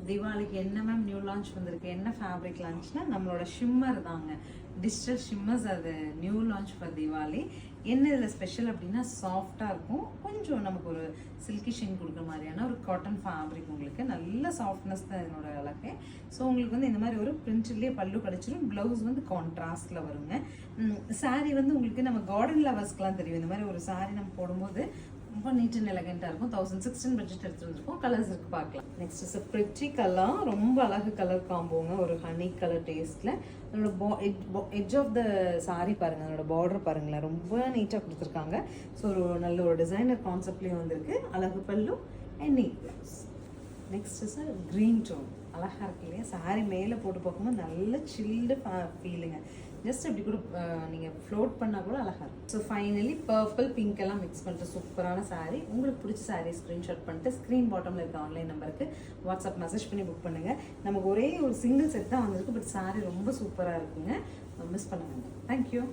தீபாவளிக்கு என்ன ma'am new launch வந்திருக்கு, என்ன ஃபேப்ரிக் லான்ச்னா நம்மளோட ஷிம்மர் தாங்க. டிஜிட்டல் ஷிம்மர்ஸ் அது நியூ லான்ச் ஃபார் தீபாவளி. என்ன இதில் ஸ்பெஷல் அப்படின்னா சாஃப்டாக இருக்கும், கொஞ்சம் நமக்கு ஒரு சில்கி ஷைன் கொடுக்குற மாதிரியான ஒரு காட்டன் ஃபேப்ரிக். உங்களுக்கு நல்ல சாஃப்ட்னஸ் தான் இதனோட அழகு. ஸோ உங்களுக்கு வந்து இந்த மாதிரி ஒரு பிரிண்ட்லேயே பல்லு கிடச்சிரும். ப்ளவுஸ் வந்து கான்ட்ராஸ்டில் வருங்க. சாரீ வந்து உங்களுக்கு நம்ம கார்டன் லவர்ஸ்க்குலாம் தெரியும். இந்த மாதிரி ஒரு சாரீ நம்ம போடும்போது ரொம்ப நீட் அண்ட் எலகெண்ட்டாக இருக்கும். 1016 பட்ஜெட் எடுத்துகிட்டு வந்துருக்கோம். கலர்ஸ் இருக்குது, பார்க்கலாம். நெக்ஸ்ட் இஸ் பிரிட்டி கலர், ரொம்ப அழகு கலர் காம்போங்க. ஒரு ஹனி கலர் டேஸ்ட்டில் அதோட எட்ஜ் ஆஃப் த சாரி பாருங்கள், அதோட பார்டர் பாருங்களேன், ரொம்ப நீட்டாக கொடுத்துருக்காங்க. ஸோ ஒரு நல்ல ஒரு டிசைனர் கான்செப்ட்லேயும் வந்திருக்கு. அழகு பல்லு and neat blouse. Next is green tone, அழகாக இருக்கு இல்லையா? சாரி மேலே போட்டு பார்க்கும்போது நல்ல சில்டு ஃபீலுங்க. ஜஸ்ட் அப்படி கூட நீங்கள் ஃப்ளோட் பண்ணால் கூட அழகாக இருக்கும். ஸோ ஃபைனலி பர்பிள் பிங்க் எல்லாம் மிக்ஸ் பண்ணிட்டு சூப்பரான சாரீ. உங்களுக்கு பிடிச்ச சாரீ ஸ்க்ரீன்ஷாட் பண்ணிட்டு ஸ்க்ரீன் பாட்டமில் இருக்க ஆன்லைன் நம்பருக்கு வாட்ஸ்அப் மெசேஜ் பண்ணி புக் பண்ணுங்கள். நமக்கு ஒரே ஒரு சிங்கிள் செட் தான் வந்திருக்கு, பட் சாரீ ரொம்ப சூப்பராக இருக்குங்க. மிஸ் பண்ண வேண்டாம். தேங்க்யூ.